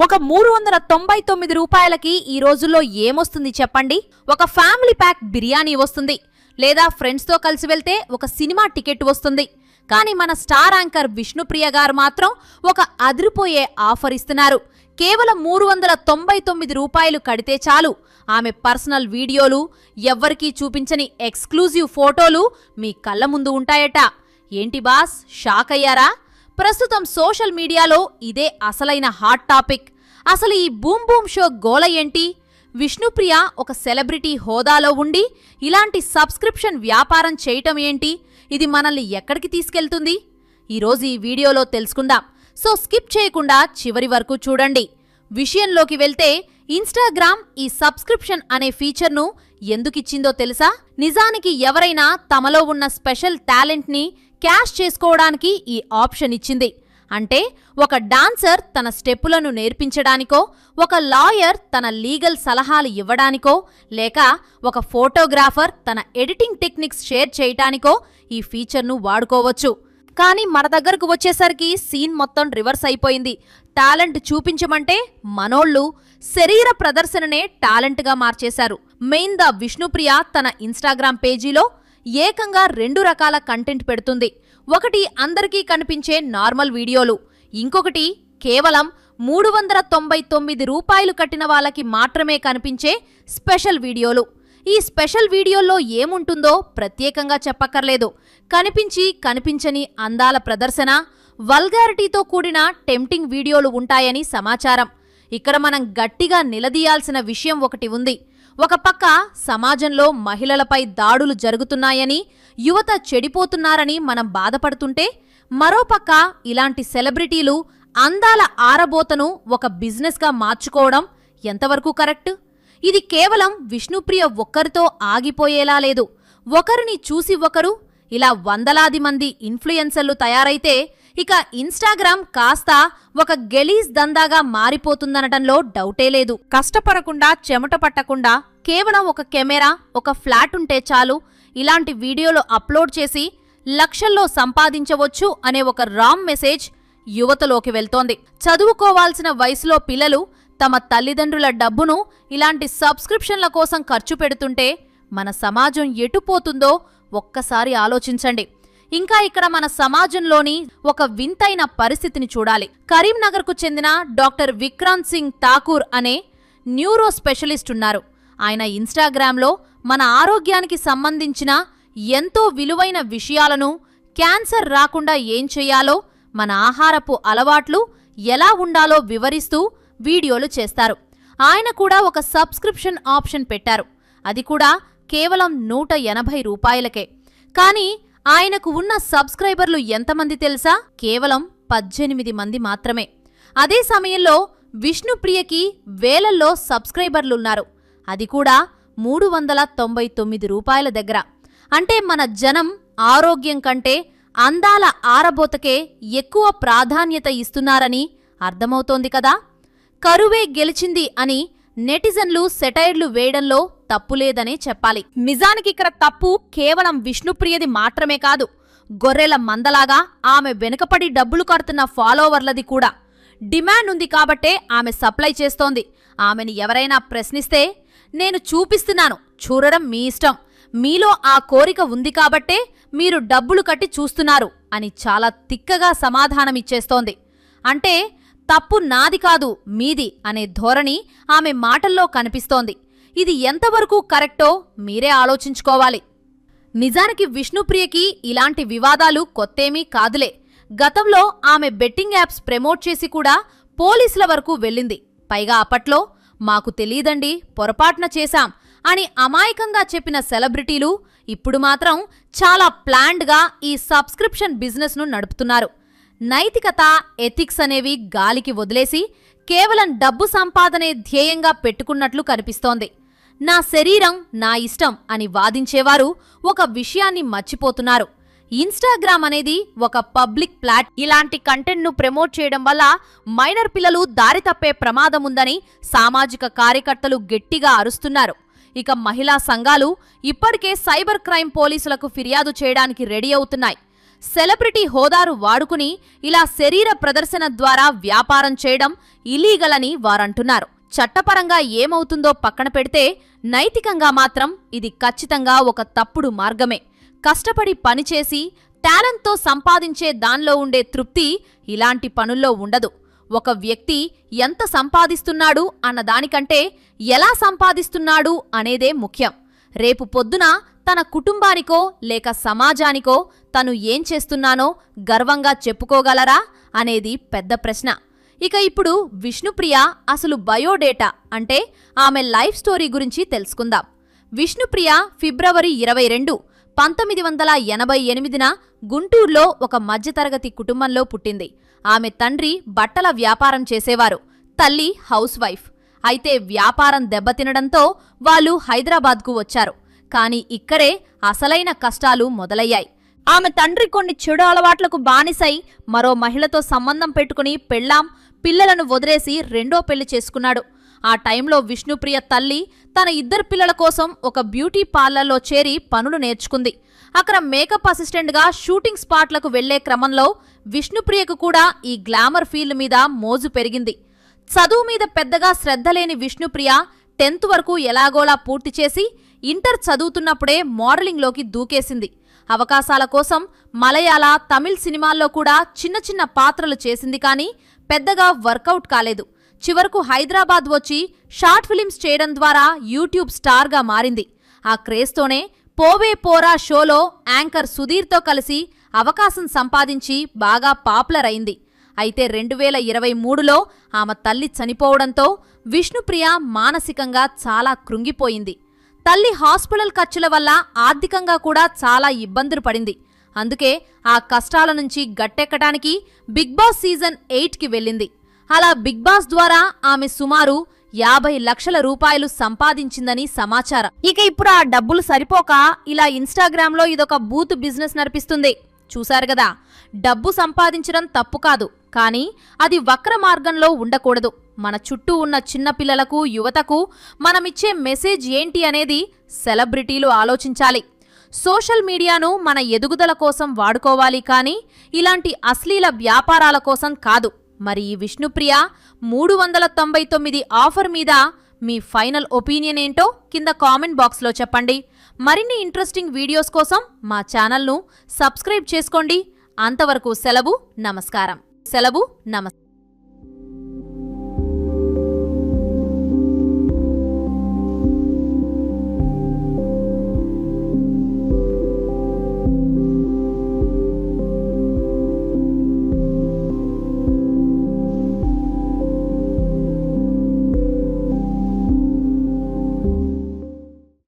ఒక 399 రూపాయలకి ఈ రోజుల్లో ఏమొస్తుంది చెప్పండి? ఒక ఫ్యామిలీ ప్యాక్ బిర్యానీ వస్తుంది, లేదా ఫ్రెండ్స్తో కలిసి వెళ్తే ఒక సినిమా టికెట్ వస్తుంది. కానీ మన స్టార్ యాంకర్ విష్ణుప్రియ గారు మాత్రం ఒక అదిరిపోయే ఆఫర్ ఇస్తున్నారు. కేవలం 399 రూపాయలు కడితే చాలు, ఆమె పర్సనల్ వీడియోలు, ఎవ్వరికీ చూపించని ఎక్స్క్లూజివ్ ఫోటోలు మీ కళ్ళ ముందు ఉంటాయట. ఏంటి బాస్, షాక్ అయ్యారా? ప్రస్తుతం సోషల్ మీడియాలో ఇదే అసలైన హాట్ టాపిక్. అసలు ఈ బూమ్ బూమ్ షో గోల ఏంటి? విష్ణుప్రియ ఒక సెలబ్రిటీ హోదాలో ఉండి ఇలాంటి సబ్స్క్రిప్షన్ వ్యాపారం చేయటం ఏంటి? ఇది మనల్ని ఎక్కడికి తీసుకెళ్తుంది? ఈరోజు ఈ వీడియోలో తెలుసుకుందాం. సో స్కిప్ చేయకుండా చివరి వరకు చూడండి. విషయంలోకి వెళ్తే, ఇన్స్టాగ్రామ్ ఈ సబ్స్క్రిప్షన్ అనే ఫీచర్ను ఎందుకిచ్చిందో తెలుసా? నిజానికి ఎవరైనా తమలో ఉన్న స్పెషల్ టాలెంట్ని క్యాష్ చేసుకోవడానికి ఈ ఆప్షన్ ఇచ్చింది. అంటే ఒక డాన్సర్ తన స్టెప్పులను నేర్పించడానికో, ఒక లాయర్ తన లీగల్ సలహాలు ఇవ్వడానికో, లేక ఒక ఫోటోగ్రాఫర్ తన ఎడిటింగ్ టెక్నిక్స్ షేర్ చేయటానికో ఈ ఫీచర్ను వాడుకోవచ్చు. కానీ మన దగ్గరకు వచ్చేసరికి సీన్ మొత్తం రివర్స్ అయిపోయింది. టాలెంట్ చూపించమంటే మనోళ్ళు శరీర ప్రదర్శననే టాలెంట్గా మార్చేశారు. మెయిన్ ద విష్ణుప్రియ తన ఇన్స్టాగ్రామ్ పేజీలో ఏకంగా 2 రకాల కంటెంట్ పెడుతుంది. ఒకటి అందరికీ కనిపించే నార్మల్ వీడియోలు, ఇంకొకటి కేవలం 399 రూపాయలు కట్టిన వాళ్ళకి మాత్రమే కనిపించే స్పెషల్ వీడియోలు. ఈ స్పెషల్ వీడియోల్లో ఏముంటుందో ప్రత్యేకంగా చెప్పక్కర్లేదు. కనిపించని అందాల ప్రదర్శన, వల్గారిటీతో కూడిన టెంప్టింగ్ వీడియోలు ఉంటాయని సమాచారం. ఇక్కడ మనం గట్టిగా నిలదీయాల్సిన విషయం ఒకటి ఉంది. ఒక పక్క సమాజంలో మహిళలపై దాడులు జరుగుతున్నాయని, యువత చెడిపోతున్నారని మనం బాధపడుతుంటే, మరోపక్క ఇలాంటి సెలబ్రిటీలు అందాల ఆరబోతను ఒక బిజినెస్గా మార్చుకోవడం ఎంతవరకు కరెక్ట్? ఇది కేవలం విష్ణుప్రియ ఒక్కరితో ఆగిపోయేలా లేదు. ఒకరిని చూసి ఒకరు, ఇలా వందలాది మంది ఇన్ఫ్లుయెన్సర్లు తయారైతే ఇక ఇన్స్టాగ్రామ్ కాస్త ఒక గెలీజ్ దందాగా మారిపోతుందనటంలో డౌటే లేదు. కష్టపడకుండా, చెమట పట్టకుండా కేవలం ఒక కెమెరా, ఒక ఫ్లాట్ ఉంటే చాలు, ఇలాంటి వీడియోలు అప్లోడ్ చేసి లక్షల్లో సంపాదించవచ్చు అనే ఒక రాంగ్ మెసేజ్ యువతలోకి వెళ్తోంది. చదువుకోవాల్సిన వయసులో పిల్లలు తమ తల్లిదండ్రుల డబ్బును ఇలాంటి సబ్స్క్రిప్షన్ల కోసం ఖర్చు పెడుతుంటే మన సమాజం ఎటుపోతుందో ఒక్కసారి ఆలోచించండి. ఇంకా ఇక్కడ మన సమాజంలోని ఒక వింతైన పరిస్థితిని చూడాలి. కరీంనగర్కు చెందిన డాక్టర్ విక్రాంత్ సింగ్ ఠాకూర్ అనే న్యూరో స్పెషలిస్ట్ ఉన్నారు. ఆయన ఇన్స్టాగ్రామ్లో మన ఆరోగ్యానికి సంబంధించిన ఎంతో విలువైన విషయాలను, క్యాన్సర్ రాకుండా ఏం చేయాలో, మన ఆహారపు అలవాట్లు ఎలా ఉండాలో వివరిస్తూ వీడియోలు చేస్తారు. ఆయన కూడా ఒక సబ్స్క్రిప్షన్ ఆప్షన్ పెట్టారు. అది కూడా కేవలం 180 రూపాయలకే. కానీ ఆయనకు ఉన్న సబ్స్క్రైబర్లు ఎంతమంది తెలుసా? కేవలం 18 మంది మాత్రమే. అదే సమయంలో విష్ణుప్రియకి వేలల్లో సబ్స్క్రైబర్లున్నారు. అది కూడా 399 రూపాయల దగ్గర. అంటే మన జనం ఆరోగ్యం కంటే అందాల ఆరబోతకే ఎక్కువ ప్రాధాన్యత ఇస్తున్నారని అర్థమవుతోంది కదా. కరువే గెలిచింది అని నెటిజన్లు సెటైర్లు వేయడంలో తప్పులేదనే చెప్పాలి. నిజానికి ఇక్కడ తప్పు కేవలం విష్ణుప్రియది మాత్రమే కాదు, గొర్రెల మందలాగా ఆమె వెనుకపడి డబ్బులు కడుతున్న ఫాలోవర్లది కూడా. డిమాండ్ ఉంది కాబట్టే ఆమె సప్లై చేస్తోంది. ఆమెని ఎవరైనా ప్రశ్నిస్తే, నేను చూపిస్తున్నాను, చూడడం మీ ఇష్టం, మీలో ఆ కోరిక ఉంది కాబట్టే మీరు డబ్బులు కట్టి చూస్తున్నారు అని చాలా తిక్కగా సమాధానమిచ్చేస్తోంది. అంటే తప్పు నాది కాదు, మీది అనే ధోరణి ఆమె మాటల్లో కనిపిస్తోంది. ఇది ఎంతవరకు కరెక్టో మీరే ఆలోచించుకోవాలి. నిజానికి విష్ణుప్రియకి ఇలాంటి వివాదాలు కొత్తేమీ కాదులే. గతంలో ఆమె బెట్టింగ్ యాప్స్ ప్రమోట్ చేసి కూడా పోలీసుల వరకు వెళ్ళింది. పైగా అప్పట్లో మాకు తెలీదండి, పొరపాటున చేశాం అని అమాయకంగా చెప్పిన సెలబ్రిటీలు ఇప్పుడు మాత్రం చాలా ప్లాన్డ్గా ఈ సబ్స్క్రిప్షన్ బిజినెస్ను నడుపుతున్నారు. నైతికత, ఎథిక్స్ అనేవి గాలికి వదిలేసి కేవలం డబ్బు సంపాదనే ధ్యేయంగా పెట్టుకున్నట్లు కనిపిస్తోంది. నా శరీరం నా ఇష్టం అని వాదించేవారు ఒక విషయాన్ని మర్చిపోతున్నారు. ఇన్స్టాగ్రామ్ అనేది ఒక పబ్లిక్ ప్లాట్. ఇలాంటి కంటెంట్ను ప్రమోట్ చేయడం వల్ల మైనర్ పిల్లలు దారి తప్పే ప్రమాదముందని సామాజిక కార్యకర్తలు గట్టిగా అరుస్తున్నారు. ఇక మహిళా సంఘాలు ఇప్పటికే సైబర్ క్రైమ్ పోలీసులకు ఫిర్యాదు చేయడానికి రెడీ అవుతున్నాయి. సెలబ్రిటీ హోదారు వాడుకుని ఇలా శరీర ప్రదర్శన ద్వారా వ్యాపారం చేయడం ఇలీగల్ అని వారంటున్నారు. చట్టపరంగా ఏమవుతుందో పక్కన పెడితే నైతికంగా మాత్రం ఇది ఖచ్చితంగా ఒక తప్పుడు మార్గమే. కష్టపడి పనిచేసి టాలెంట్తో సంపాదించే దానిలో ఉండే తృప్తి ఇలాంటి పనుల్లో ఉండదు. ఒక వ్యక్తి ఎంత సంపాదిస్తున్నాడు అన్నదానికంటే ఎలా సంపాదిస్తున్నాడు అనేదే ముఖ్యం. రేపు పొద్దున తన కుటుంబానికో లేక సమాజానికో తను ఏం చేస్తున్నానో గర్వంగా చెప్పుకోగలరా అనేది పెద్ద ప్రశ్న. ఇక ఇప్పుడు విష్ణుప్రియ అసలు బయోడేటా అంటే ఆమె లైఫ్ స్టోరీ గురించి తెలుసుకుందాం. విష్ణుప్రియ ఫిబ్రవరి 22, 1988న గుంటూరులో ఒక మధ్యతరగతి కుటుంబంలో పుట్టింది. ఆమె తండ్రి బట్టల వ్యాపారం చేసేవారు, తల్లి హౌస్ వైఫ్. అయితే వ్యాపారం దెబ్బతినడంతో వాళ్ళు హైదరాబాద్కు వచ్చారు. కాని ఇక్కడే అసలైన కష్టాలు మొదలయ్యాయి. ఆమె తండ్రి కొన్ని చెడు అలవాట్లకు బానిసై మరో మహిళతో సంబంధం పెట్టుకుని పెళ్ళాం, పిల్లలను వదిలేసి రెండో పెళ్లి చేసుకున్నాడు. ఆ టైంలో విష్ణుప్రియ తల్లి తన 2 పిల్లల కోసం ఒక బ్యూటీ పార్లర్లో చేరి పనులు నేర్చుకుంది. అక్కడ మేకప్ అసిస్టెంట్గా షూటింగ్ స్పాట్లకు వెళ్లే క్రమంలో విష్ణుప్రియకు కూడా ఈ గ్లామర్ ఫీల్డ్ మీద మోజు పెరిగింది. చదువు మీద పెద్దగా శ్రద్ధ లేని విష్ణుప్రియ 10th వరకు ఎలాగోలా పూర్తి చేసి ఇంటర్ చదువుతున్నప్పుడే మోడలింగ్లోకి దూకేసింది. అవకాశాల కోసం మలయాళ, తమిళ్ సినిమాల్లో కూడా చిన్న చిన్న పాత్రలు చేసింది. కానీ పెద్దగా వర్కౌట్ కాలేదు. చివరకు హైదరాబాద్ వచ్చి షార్ట్ ఫిలిమ్స్ చేయడం ద్వారా యూట్యూబ్ స్టార్గా మారింది. ఆ క్రేజ్తోనే పోవే పోరా షోలో యాంకర్ సుధీర్తో కలిసి అవకాశం సంపాదించి బాగా పాపులర్ అయింది. అయితే 2023లో ఆమె తల్లి చనిపోవడంతో విష్ణుప్రియ మానసికంగా చాలా కృంగిపోయింది. తల్లి హాస్పిటల్ ఖర్చుల వల్ల ఆర్థికంగా కూడా చాలా ఇబ్బందులు పడింది. అందుకే ఆ కష్టాల నుంచి గట్టెక్కడానికి బిగ్ బాస్ సీజన్ 8కి వెళ్ళింది. అలా బిగ్ బాస్ ద్వారా ఆమె సుమారు 50 లక్షల రూపాయలు సంపాదించిందని సమాచారం. ఇక ఇప్పుడు ఆ డబ్బులు సరిపోక ఇలా ఇన్స్టాగ్రామ్లో ఇదొక బూత్ బిజినెస్ నడిపిస్తుంది. చూశారు కదా, డబ్బు సంపాదించడం తప్పు కాదు, కానీ అది వక్ర మార్గంలో ఉండకూడదు. మన చుట్టూ ఉన్న చిన్నపిల్లలకు, యువతకు మనమిచ్చే మెసేజ్ ఏంటి అనేది సెలబ్రిటీలు ఆలోచించాలి. సోషల్ మీడియాను మన ఎదుగుదల కోసం వాడుకోవాలి, కానీ ఇలాంటి అశ్లీల వ్యాపారాల కోసం కాదు. మరి ఈ విష్ణుప్రియ 399 ఆఫర్ మీద మీ ఫైనల్ ఒపీనియన్ ఏంటో కింద కామెంట్ బాక్స్లో చెప్పండి. మరిన్ని ఇంట్రెస్టింగ్ వీడియోస్ కోసం మా ఛానల్ను సబ్స్క్రైబ్ చేసుకోండి. అంతవరకు సెలవు, నమస్కారం.